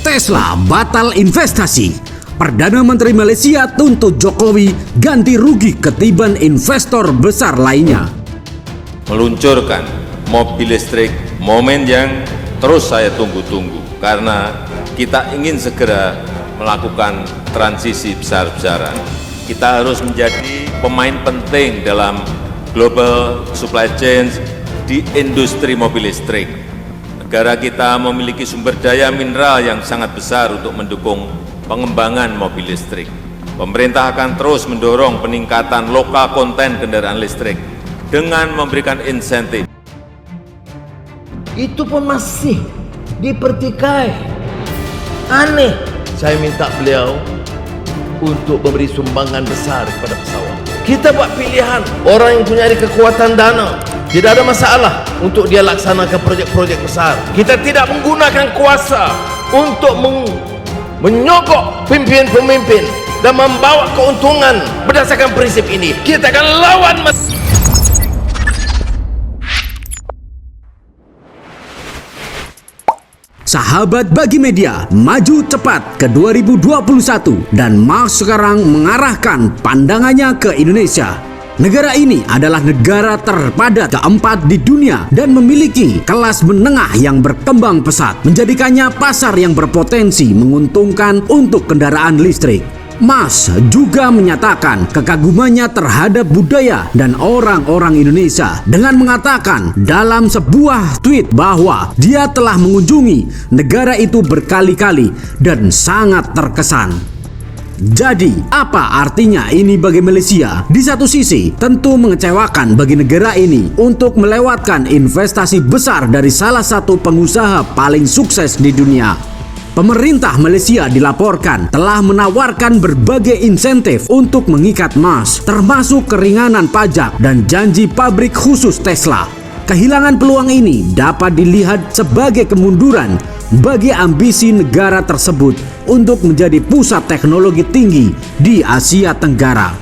Tesla batal investasi. Perdana Menteri Malaysia tuntut Jokowi ganti rugi ketiban investor besar lainnya. Meluncurkan mobil listrik, momen yang terus saya tunggu-tunggu karena kita ingin segera melakukan transisi besar-besaran. Kita harus menjadi pemain penting dalam global supply chain di industri mobil listrik. Negara kita memiliki sumber daya mineral yang sangat besar untuk mendukung pengembangan mobil listrik. Pemerintah akan terus mendorong peningkatan lokal konten kendaraan listrik dengan memberikan insentif. Itu pun masih dipertikai. Aneh. Saya minta beliau untuk memberi sumbangan besar kepada pesawat. Kita buat pilihan. Orang yang punya kekuatan dana, tidak ada masalah untuk dia laksanakan projek-projek besar. Kita tidak menggunakan kuasa untuk menyogok pemimpin-pemimpin dan membawa keuntungan berdasarkan prinsip ini. Kita akan lawan Sahabat Bagi Media, maju cepat ke 2021 dan Musk sekarang mengarahkan pandangannya ke Indonesia. Negara ini adalah negara terpadat keempat di dunia dan memiliki kelas menengah yang berkembang pesat, menjadikannya pasar yang berpotensi menguntungkan untuk kendaraan listrik. Musk juga menyatakan kekagumannya terhadap budaya dan orang-orang Indonesia dengan mengatakan dalam sebuah tweet bahwa dia telah mengunjungi negara itu berkali-kali dan sangat terkesan. Jadi, apa artinya ini bagi Malaysia? Di satu sisi, tentu mengecewakan bagi negara ini untuk melewatkan investasi besar dari salah satu pengusaha paling sukses di dunia. Pemerintah Malaysia dilaporkan telah menawarkan berbagai insentif untuk mengikat Musk, termasuk keringanan pajak dan janji pabrik khusus Tesla. Kehilangan peluang ini dapat dilihat sebagai kemunduran bagi ambisi negara tersebut untuk menjadi pusat teknologi tinggi di Asia Tenggara.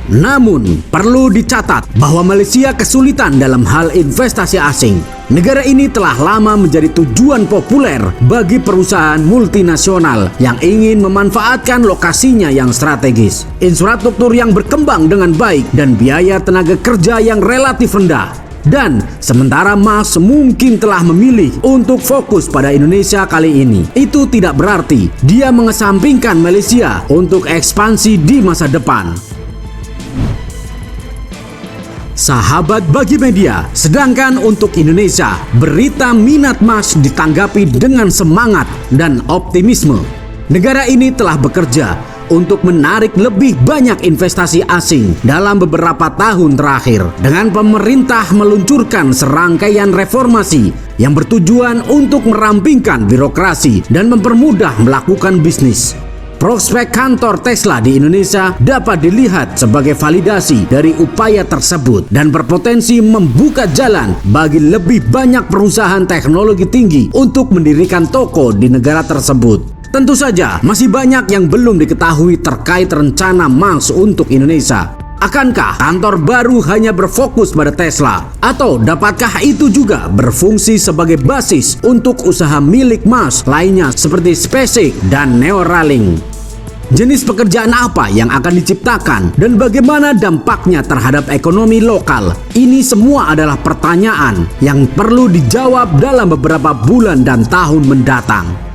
Namun, perlu dicatat bahwa Malaysia kesulitan dalam hal investasi asing. Negara ini telah lama menjadi tujuan populer bagi perusahaan multinasional yang ingin memanfaatkan lokasinya yang strategis, infrastruktur yang berkembang dengan baik, dan biaya tenaga kerja yang relatif rendah. Dan sementara Musk mungkin telah memilih untuk fokus pada Indonesia kali ini, itu tidak berarti dia mengesampingkan Malaysia untuk ekspansi di masa depan. Sahabat Bagi Media, sedangkan untuk Indonesia, berita minat Musk ditanggapi dengan semangat dan optimisme. Negara ini telah bekerja untuk menarik lebih banyak investasi asing dalam beberapa tahun terakhir dengan pemerintah meluncurkan serangkaian reformasi yang bertujuan untuk merampingkan birokrasi dan mempermudah melakukan bisnis. Prospek kantor Tesla di Indonesia dapat dilihat sebagai validasi dari upaya tersebut dan berpotensi membuka jalan bagi lebih banyak perusahaan teknologi tinggi untuk mendirikan toko di negara tersebut. Tentu saja masih banyak yang belum diketahui terkait rencana Musk untuk Indonesia. Akankah kantor baru hanya berfokus pada Tesla? Atau dapatkah itu juga berfungsi sebagai basis untuk usaha milik Musk lainnya seperti SpaceX dan Neuralink? Jenis pekerjaan apa yang akan diciptakan dan bagaimana dampaknya terhadap ekonomi lokal? Ini semua adalah pertanyaan yang perlu dijawab dalam beberapa bulan dan tahun mendatang.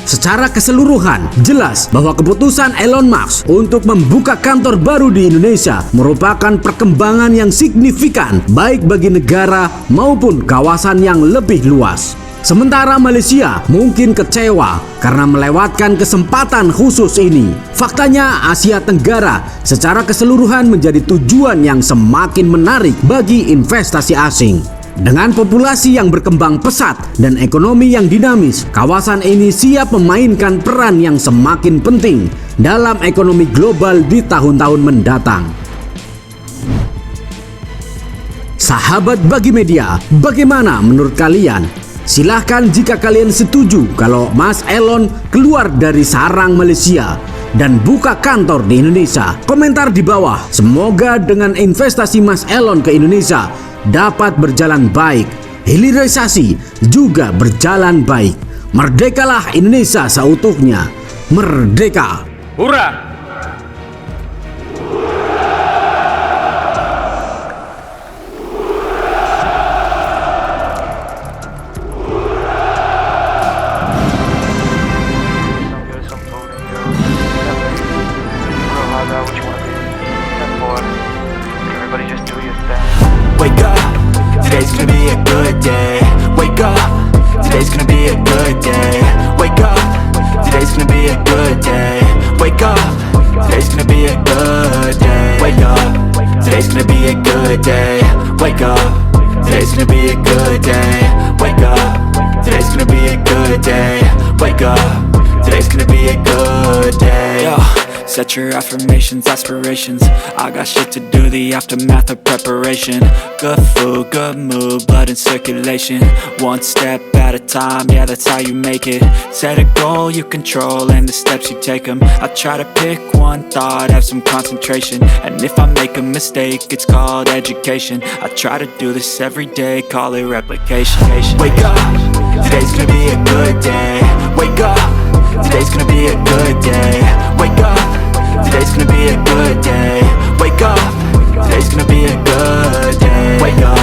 Secara keseluruhan, jelas bahwa keputusan Elon Musk untuk membuka kantor baru di Indonesia merupakan perkembangan yang signifikan baik bagi negara maupun kawasan yang lebih luas. Sementara Malaysia mungkin kecewa karena melewatkan kesempatan khusus ini. Faktanya, Asia Tenggara secara keseluruhan menjadi tujuan yang semakin menarik bagi investasi asing. Dengan populasi yang berkembang pesat dan ekonomi yang dinamis, kawasan ini siap memainkan peran yang semakin penting dalam ekonomi global di tahun-tahun mendatang. Sahabat Bagi Media, bagaimana menurut kalian? Silahkan jika kalian setuju kalau Mas Elon keluar dari sarang Malaysia dan buka kantor di Indonesia. Komentar di bawah. Semoga dengan investasi Mas Elon ke Indonesia dapat berjalan baik, hilirisasi juga berjalan baik. Merdekalah Indonesia seutuhnya. Merdeka! Hurra! Wake up, today's gonna be a good day. Wake up, today's gonna be a good day. Wake up, today's gonna be a good day. Wake up, today's gonna be a good day. Wake up, today's gonna be a good day. Wake up, today's gonna be a good day. Wake up, today's gonna be a good day. Wake up, today's gonna be a good day. Yo. Set your affirmations, aspirations. I got shit to do, the aftermath of preparation. Good food, good mood, blood in circulation. One step at a time, yeah, that's how you make it. Set a goal you control and the steps you take them. I try to pick one thought, have some concentration. And if I make a mistake, it's called education. I try to do this every day, call it replication. Wake up, today's gonna be a good day. Wake up, today's gonna be a good day. Wake up, today's gonna be a good day. Wake up, today's gonna be a good day. Wake up,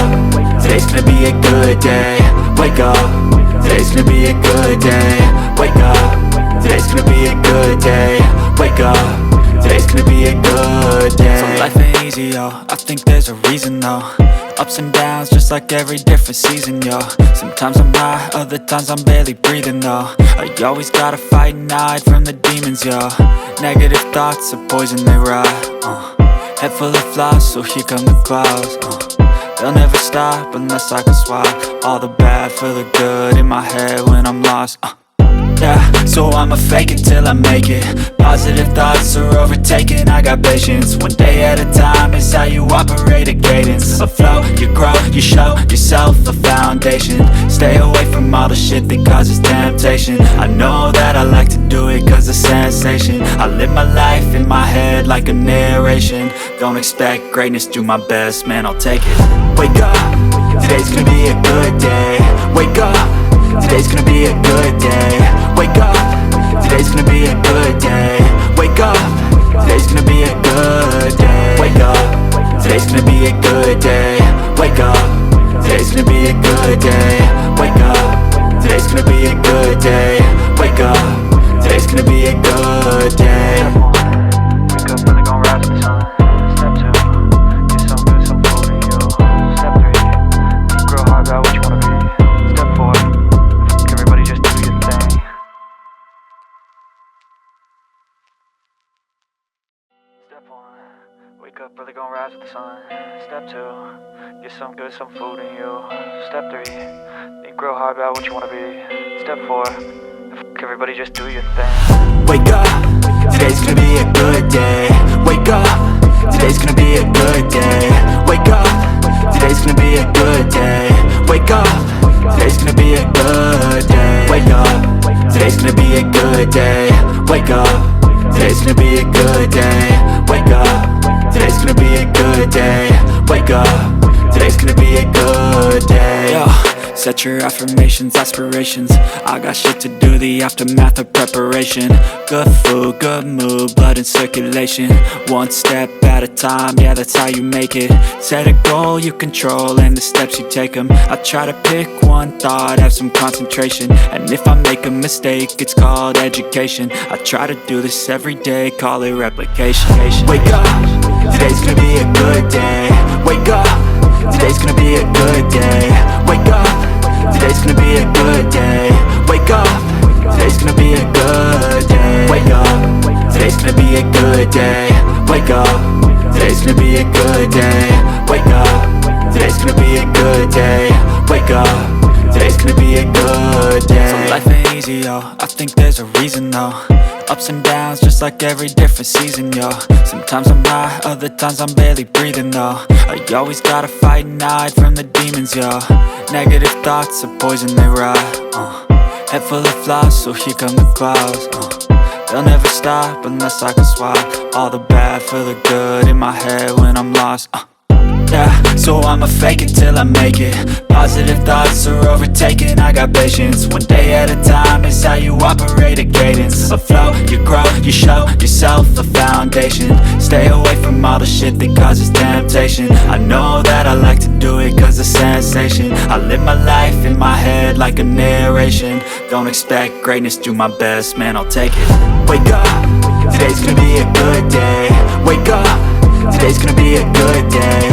today's gonna be a good day. Wake up, today's gonna be a good day. Wake up, today's gonna be a good day. Wake up, today's gonna be a good day. So life ain't easy, yo, I think there's a reason though. Ups and downs, just like every different season, yo. Sometimes I'm high, other times I'm barely breathing, though. I always gotta fight and hide from the demons, yo. Negative thoughts are poison, they ride, Head full of flies, so here come the clouds, They'll never stop unless I can swap all the bad for the good in my head when I'm lost, Yeah, so I'ma fake it till I make it. Positive thoughts are overtaken, I got patience. One day at a time is how you operate a cadence. A flow, you grow, you show yourself a foundation. Stay away from all the shit that causes temptation. I know that I like to do it cause it's sensation. I live my life in my head like a narration. Don't expect greatness, do my best, man, I'll take it. Wake up, today's gonna be a good day. Wake up, today's gonna be a good day. Wake up, today's gonna be a good day. Wake up, today's gonna be a good day. Wake up, today's gonna be a good day. Wake up, today's gonna be a good day. Wake up, today's gonna be a good day. Wake up, today's gonna be a good day. Wake up, really gon' rise with the sun. Step 2, get some good, some food in you. Step 3, think real hard about what you wanna be. Step 4, everybody just do your thing. Step 1, wake up, really gon' rise with the sun. Step 2, get some good, some food in you. Step 3, think real hard about what you wanna be. Step 4, everybody just do your thing. Wake up, today's gonna be a good day. Wake up, today's gonna be a good day. Wake up, today's gonna be a good day. Wake up, today's gonna be a good day. Wake up, today's gonna be a good day. Wake up, today's gonna be a good day. Wake up, today's gonna be a good day. Wake up, today's gonna be a good day. Yo. Set your affirmations, aspirations. I got shit to do, the aftermath of preparation. Good food, good mood, blood in circulation. One step at a time, yeah, that's how you make it. Set a goal you control and the steps you take them. I try to pick one thought, have some concentration. And if I make a mistake, it's called education. I try to do this every day, call it replication. Wake up, today's gonna be a good day. Wake up, today's gonna be a good day. Wake up, today's gonna be a good day. Wake up, today's gonna be a good day. Wake up, today's gonna be a good day. Wake up, today's gonna be a good day. Wake up, today's gonna be a good day. Wake up, today's gonna be a good day. So life ain't easy, yo, I think there's a reason though. Ups and downs, just like every different season, yo. Sometimes I'm high, other times I'm barely breathing, though. I always gotta fight and hide from the demons, yo. Negative thoughts are poison, they ride, Head full of flies, so here come the clouds, They'll never stop unless I can swap all the bad for the good in my head when I'm lost, Yeah, so I'ma fake it till I make it. Positive thoughts are overtaken, I got patience. One day at a time is how you operate a cadence. A flow, you grow, you show yourself a foundation. Stay away from all the shit that causes temptation. I know that I like to do it cause it's sensation. I live my life in my head like a narration. Don't expect greatness, do my best, man, I'll take it. Wake up, today's gonna be a good day. Wake up, today's gonna be a good day.